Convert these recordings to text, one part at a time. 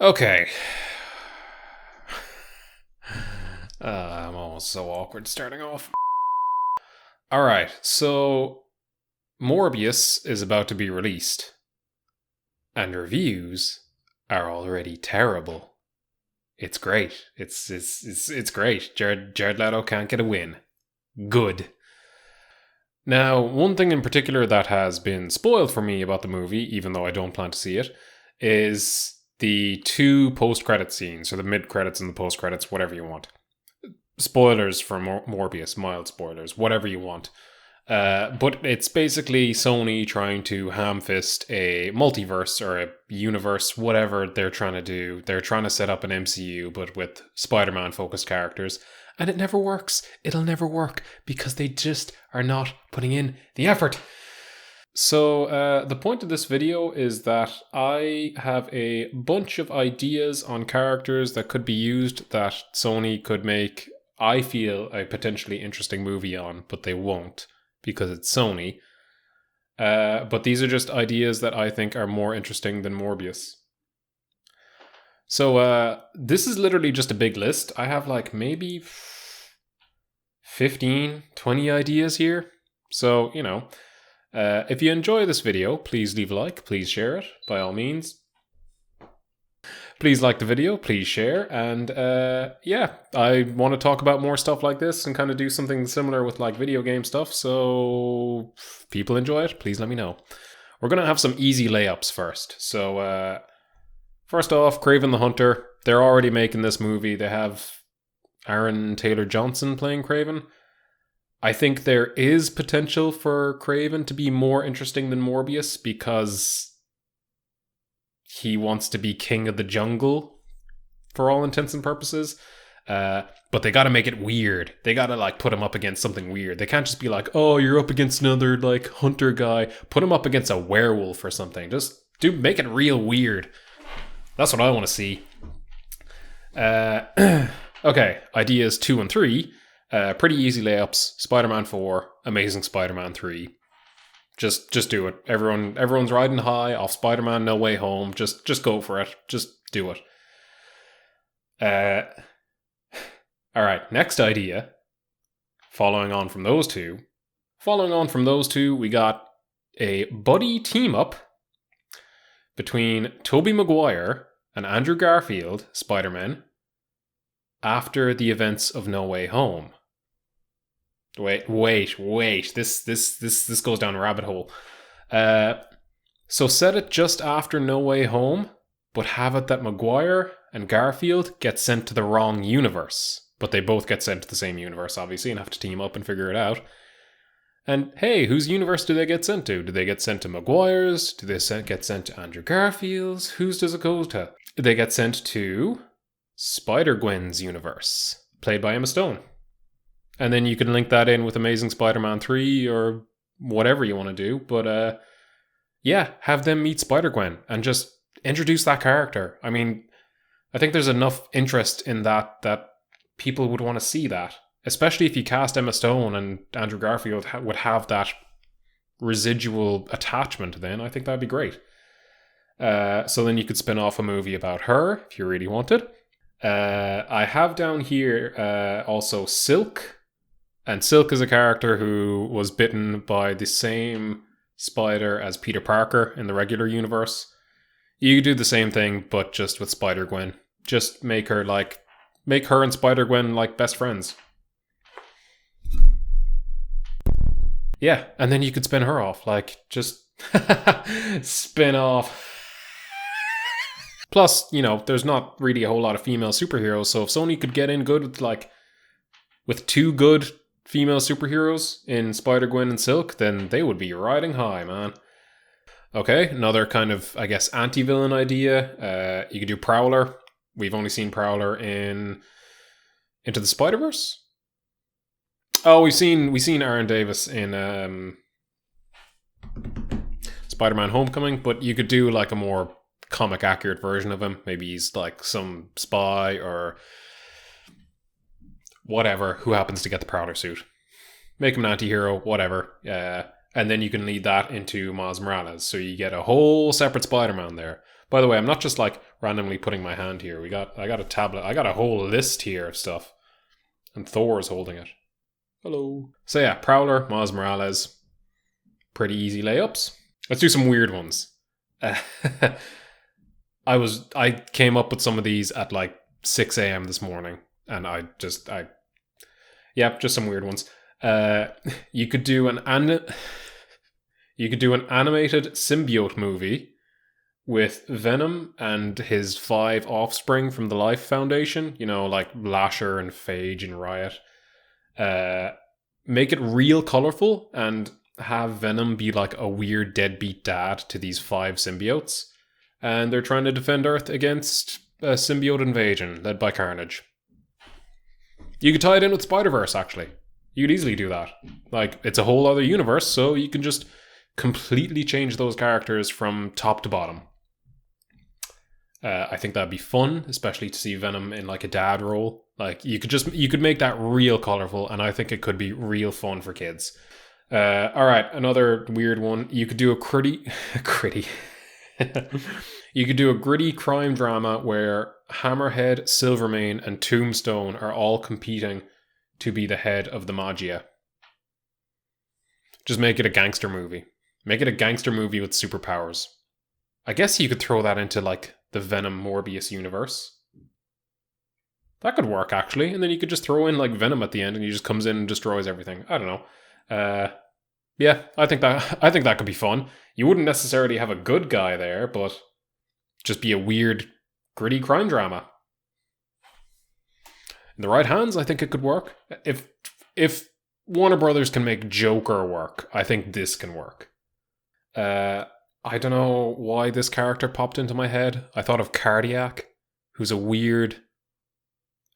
Okay. I'm almost so awkward starting off. Alright, so Morbius is about to be released, and reviews are already terrible. It's great. It's great. Jared Leto can't get a win. Good. Now, one thing in particular that has been spoiled for me about the movie, even though I don't plan to see it, is the two post-credit scenes, or the mid-credits and the post-credits, whatever you want. Spoilers for Morbius, mild spoilers, whatever you want. But it's basically Sony trying to ham-fist a multiverse or a universe, whatever they're trying to do. They're trying to set up an MCU, but with Spider-Man focused characters. And it never works. It'll never work because they just are not putting in the effort. So the point of this video is that I have a bunch of ideas on characters that could be used that Sony could make, I feel, a potentially interesting movie on, but they won't because it's Sony. But these are just ideas that I think are more interesting than Morbius. So this is literally just a big list. I have like maybe 15, 20 ideas here. So, if you enjoy this video, please leave a like, please share it, by all means. Please like the video, please share, and I want to talk about more stuff like this and kind of do something similar with like video game stuff, so if people enjoy it, please let me know. We're going to have some easy layups first. So, first off, Kraven the Hunter. They're already making this movie. They have Aaron Taylor Johnson playing Kraven. I think there is potential for Kraven to be more interesting than Morbius because he wants to be king of the jungle for all intents and purposes. But they gotta make it weird. They gotta like put him up against something weird. They can't just be like, oh, you're up against another like hunter guy. Put him up against a werewolf or something. Just make it real weird. That's what I want to see. Okay, ideas 2 and 3. Pretty easy layups. Spider-Man 4, Amazing Spider-Man 3. Just do it. Everyone's riding high off Spider-Man No Way Home. Just go for it. Just do it. Alright, next idea. Following on from those two, we got a buddy team-up between Tobey Maguire and Andrew Garfield, Spider-Man, after the events of No Way Home. Wait. This goes down a rabbit hole. So set it just after No Way Home, but have it that Maguire and Garfield get sent to the wrong universe. But they both get sent to the same universe, obviously, and have to team up and figure it out. And hey, whose universe do they get sent to? Do they get sent to Maguire's? Do they get sent to Andrew Garfield's? Whose does it go to? They get sent to Spider-Gwen's universe, played by Emma Stone. And then you can link that in with Amazing Spider-Man 3 or whatever you want to do. But have them meet Spider-Gwen and just introduce that character. I mean, I think there's enough interest in that people would want to see that. Especially if you cast Emma Stone and Andrew Garfield would have that residual attachment then. I think that'd be great. So then you could spin off a movie about her if you really wanted. I have down here also Silk. And Silk is a character who was bitten by the same spider as Peter Parker in the regular universe. You could do the same thing, but just with Spider-Gwen. Just make her and Spider-Gwen like best friends. Yeah, and then you could spin her off. Like, just spin off. Plus, there's not really a whole lot of female superheroes, so if Sony could get in good with two good female superheroes in Spider-Gwen and Silk, then they would be riding high, man. Okay, another kind of, I guess, anti-villain idea. You could do Prowler. We've only seen Prowler in Into the Spider-Verse. Oh, we've seen Aaron Davis in Spider-Man Homecoming, but you could do like a more comic accurate version of him. Maybe he's like some spy or whatever who happens to get the Prowler suit. Make him an anti-hero, whatever. And then you can lead that into Miles Morales. So you get a whole separate Spider-Man there. By the way, I'm not just like randomly putting my hand here. I got a tablet. I got a whole list here of stuff. And Thor's holding it. Hello. So yeah, Prowler, Miles Morales. Pretty easy layups. Let's do some weird ones. I came up with some of these at like 6 a.m. this morning. And just some weird ones. You could do an animated symbiote movie with Venom and his 5 offspring from the Life Foundation. You know, like Lasher and Phage and Riot. Make it real colorful and have Venom be like a weird deadbeat dad to these 5 symbiotes. And they're trying to defend Earth against a symbiote invasion led by Carnage. You could tie it in with Spider-Verse, actually. You could easily do that. Like, it's a whole other universe, so you can just completely change those characters from top to bottom. I think that'd be fun, especially to see Venom in like a dad role. Like, you could make that real colorful, and I think it could be real fun for kids. Alright, another weird one. You could do a gritty You could do a gritty crime drama where Hammerhead, Silvermane, and Tombstone are all competing to be the head of the Magia. Just make it a gangster movie. Make it a gangster movie with superpowers. I guess you could throw that into like the Venom Morbius Universe. That could work, actually. And then you could just throw in like Venom at the end and he just comes in and destroys everything. I don't know. Yeah, I think that could be fun. You wouldn't necessarily have a good guy there, but just be a weird, gritty crime drama. In the right hands, I think it could work. If Warner Brothers can make Joker work, I think this can work. I don't know why this character popped into my head. I thought of Cardiac, who's a weird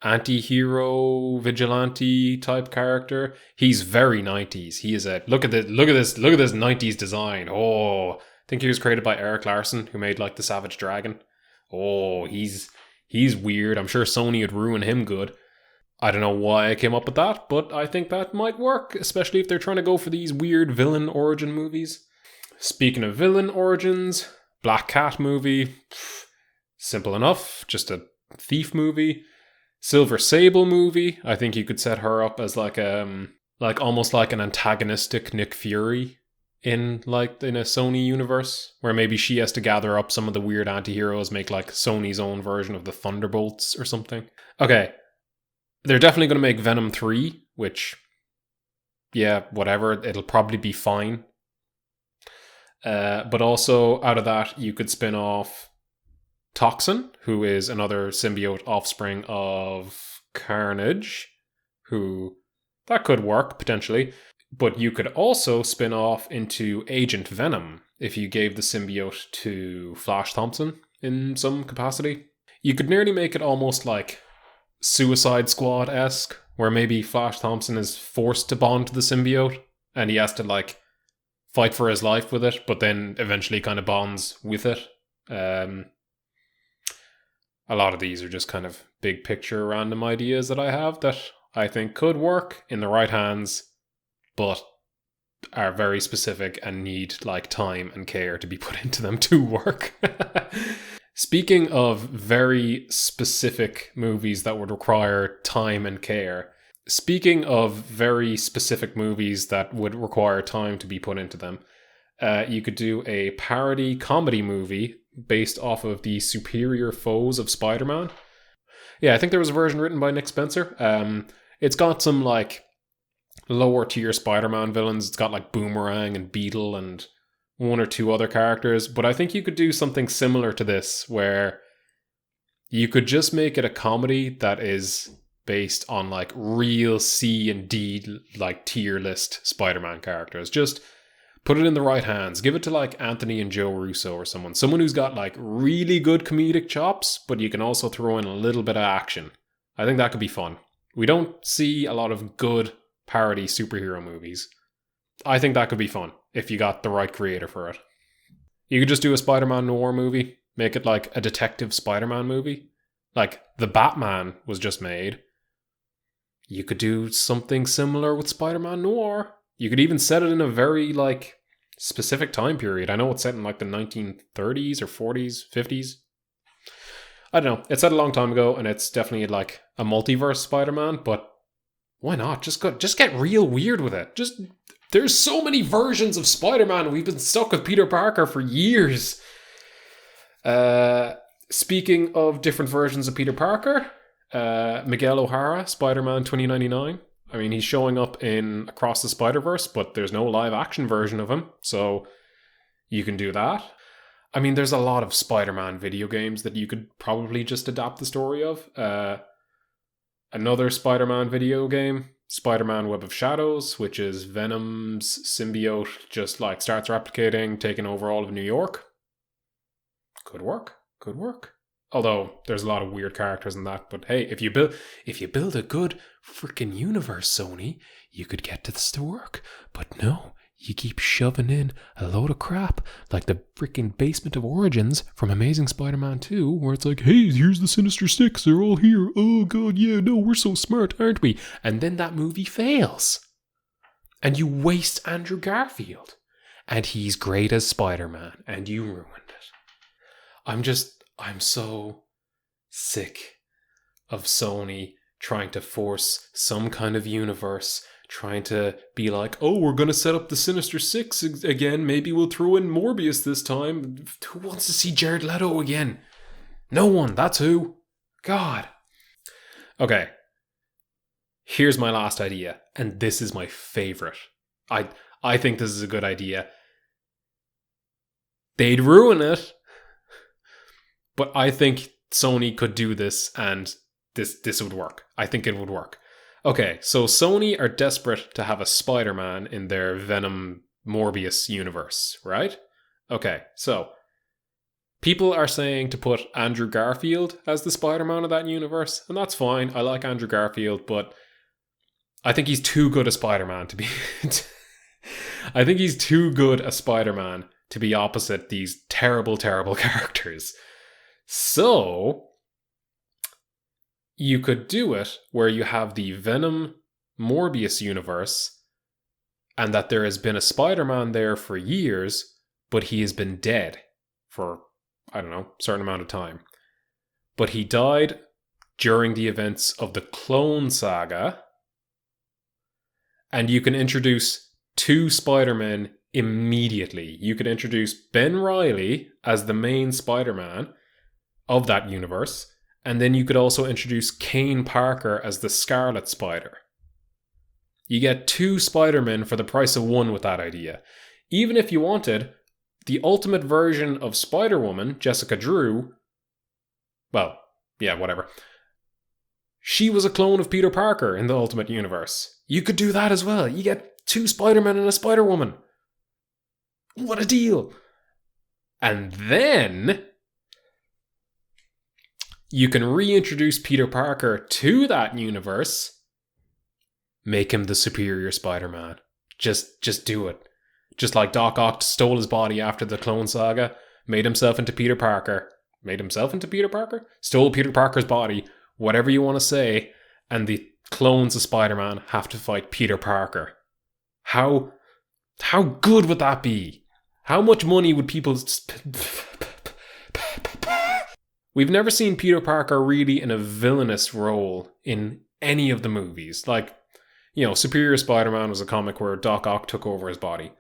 anti-hero vigilante type character. He's very 90s. He is a look at this 90s design. Oh, I think he was created by Eric Larson, who made like the Savage Dragon. Oh, he's weird. I'm sure Sony would ruin him good. I don't know why I came up with that, but I think that might work, especially if they're trying to go for these weird villain origin movies. Speaking of villain origins, Black Cat movie, simple enough, just a thief movie. Silver Sable movie, I think you could set her up as like almost like an antagonistic Nick Fury in a Sony universe, where maybe she has to gather up some of the weird anti-heroes, make like Sony's own version of the Thunderbolts or something. Okay, they're definitely going to make Venom 3, which, yeah, whatever, it'll probably be fine. But also, out of that, you could spin off Toxin, who is another symbiote offspring of Carnage, that could work, potentially. But you could also spin off into Agent Venom if you gave the symbiote to Flash Thompson in some capacity. You could nearly make it almost like Suicide Squad-esque, where maybe Flash Thompson is forced to bond to the symbiote, and he has to like fight for his life with it, but then eventually kind of bonds with it. A lot of these are just kind of big picture random ideas that I have that I think could work in the right hands, but are very specific and need like time and care to be put into them to work. Speaking of very specific movies that would require time and care, speaking of very specific movies that would require time to be put into them, you could do a parody comedy movie based off of the Superior Foes of Spider-Man. Yeah, I think there was a version written by Nick Spencer. It's got some like lower tier Spider-Man villains. It's got like Boomerang and Beetle and one or two other characters, but I think you could do something similar to this where you could just make it a comedy that is based on like real C and D like tier list Spider-Man characters. Just put it in the right hands. Give it to like Anthony and Joe Russo or someone who's got like really good comedic chops, but you can also throw in a little bit of action. I think that could be fun. We don't see a lot of good parody superhero movies. I think that could be fun if you got the right creator for it. You could just do a Spider-Man noir movie, make it like a detective Spider-Man movie. Like The Batman was just made. You could do something similar with Spider-Man noir. You could even set it in a very, like, specific time period. I know it's set in, like, the 1930s or 40s, 50s. I don't know. It's set a long time ago, and it's definitely, like, a multiverse Spider-Man, but why not? Just get real weird with it. There's so many versions of Spider-Man. We've been stuck with Peter Parker for years. Speaking of different versions of Peter Parker, Miguel O'Hara, Spider-Man 2099. I mean, he's showing up in Across the Spider-Verse, but there's no live action version of him, so you can do that. I mean, there's a lot of Spider-Man video games that you could probably just adapt the story of. Another Spider-Man video game, Spider-Man Web of Shadows, which is Venom's symbiote just like starts replicating, taking over all of New York. Could work. Although there's a lot of weird characters in that, but hey, if you build a good freaking universe, Sony, you could get this to work. But no, you keep shoving in a load of crap like the freaking basement of Origins from Amazing Spider-Man 2, where it's like, hey, here's the Sinister Six, they're all here. Oh god, yeah, no, we're so smart, aren't we? And then that movie fails. And you waste Andrew Garfield. And he's great as Spider-Man, and you ruined it. I'm so sick of Sony trying to force some kind of universe, trying to be like, oh, we're going to set up the Sinister Six again, maybe we'll throw in Morbius this time. Who wants to see Jared Leto again? No one, that's who. God. Okay. Here's my last idea, and this is my favorite. I think this is a good idea. They'd ruin it. But I think Sony could do this, and this would work. I think it would work. Okay, so Sony are desperate to have a Spider-Man in their Venom Morbius universe, right? Okay, so people are saying to put Andrew Garfield as the Spider-Man of that universe, and that's fine. I like Andrew Garfield, but I think he's too good a Spider-Man to be... I think he's too good a Spider-Man to be opposite these terrible, terrible characters. So, you could do it where you have the Venom Morbius universe, and that there has been a Spider-Man there for years, but he has been dead for, I don't know, a certain amount of time. But he died during the events of the Clone Saga, and you can introduce two Spider-Men immediately. You could introduce Ben Reilly as the main Spider-Man of that universe, and then you could also introduce Kane Parker as the Scarlet Spider. You get two Spider-Men for the price of one with that idea. Even if you wanted the ultimate version of Spider-Woman, Jessica Drew, well, yeah, whatever. She was a clone of Peter Parker in the Ultimate Universe. You could do that as well. You get two Spider-Men and a Spider-Woman. What a deal! And then you can reintroduce Peter Parker to that universe. Make him the superior Spider-Man. Just do it. Just like Doc Ock stole his body after the Clone Saga, made himself into Peter Parker. Stole Peter Parker's body, whatever you want to say, and the clones of Spider-Man have to fight Peter Parker. How good would that be? How much money would people... We've never seen Peter Parker really in a villainous role in any of the movies. Like, you know, Superior Spider-Man was a comic where Doc Ock took over his body.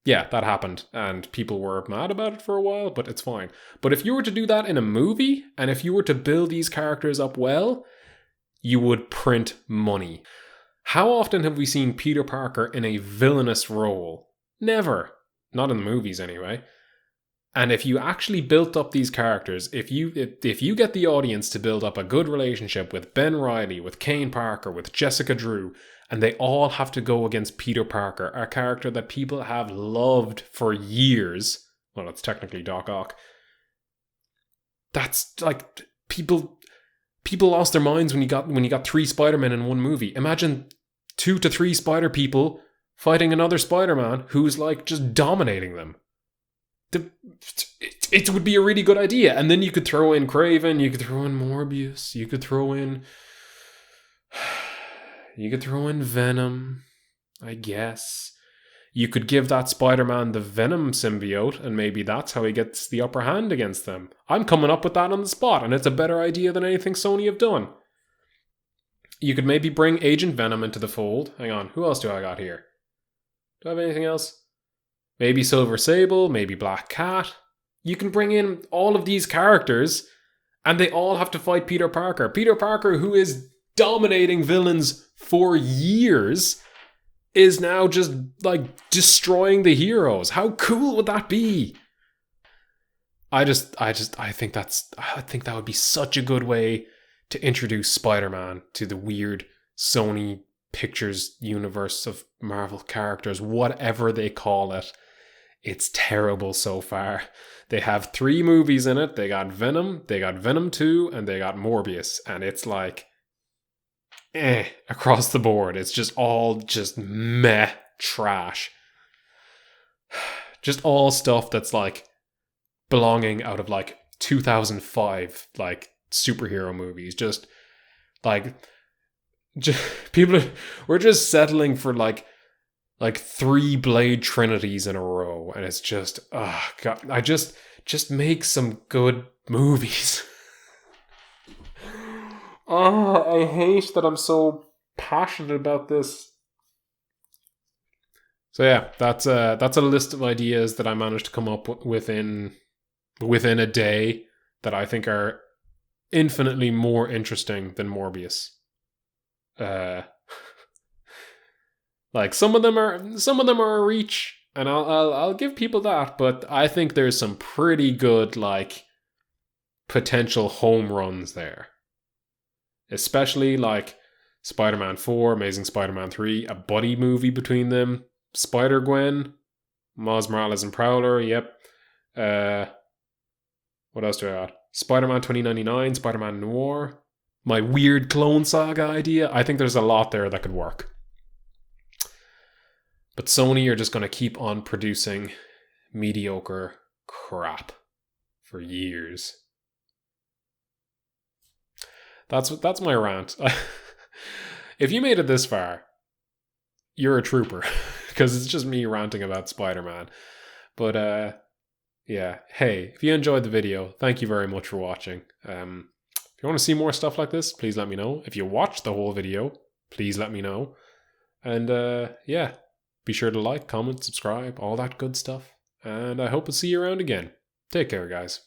Yeah, that happened, and people were mad about it for a while, but it's fine. But if you were to do that in a movie, and if you were to build these characters up well, you would print money. How often have we seen Peter Parker in a villainous role? Never. Not in the movies, anyway. And if you actually built up these characters, if you get the audience to build up a good relationship with Ben Reilly, with Kane Parker, with Jessica Drew, and they all have to go against Peter Parker, a character that people have loved for years. Well, it's technically Doc Ock. That's like people lost their minds when you got three Spider-Men in one movie. Imagine 2 to 3 Spider people fighting another Spider-Man who's like just dominating them. It would be a really good idea. And then you could throw in Craven, you could throw in Morbius, you could throw in Venom. I guess. You could give that Spider-Man the Venom symbiote, and maybe that's how he gets the upper hand against them. I'm coming up with that on the spot, and it's a better idea than anything Sony have done. You could maybe bring Agent Venom into the fold. Hang on, who else do I got here? Do I have anything else? Maybe Silver Sable, maybe Black Cat. You can bring in all of these characters, and they all have to fight Peter Parker. Peter Parker, who is dominating villains for years, is now just like destroying the heroes. How cool would that be? I think that would be such a good way to introduce Spider-Man to the weird Sony Pictures universe of Marvel characters, whatever they call it. It's terrible so far. They have 3 movies in it. They got Venom, they got Venom 2, and they got Morbius. And it's like, across the board. It's just all just meh trash. Just all stuff that's like belonging out of like 2005, like superhero movies. Just like, we're just settling for like 3 Blade Trinities in a row, and it's just, God, I just make some good movies. I hate that I'm so passionate about this. So yeah, that's a list of ideas that I managed to come up within a day that I think are infinitely more interesting than Morbius. Like some of them are a reach, and I'll give people that, but I think there's some pretty good like potential home runs there. Especially like Spider-Man 4, Amazing Spider-Man 3, a buddy movie between them, Spider-Gwen, Miles Morales and Prowler, yep. What else do I got? Spider-Man 2099, Spider-Man Noir, my weird Clone Saga idea. I think there's a lot there that could work. But Sony are just going to keep on producing mediocre crap for years. That's my rant. If you made it this far, you're a trooper, because it's just me ranting about Spider-Man. But yeah, hey, if you enjoyed the video, thank you very much for watching. If you want to see more stuff like this, please let me know. If you watched the whole video, please let me know. And yeah, be sure to like, comment, subscribe, all that good stuff. And I hope to see you around again. Take care, guys.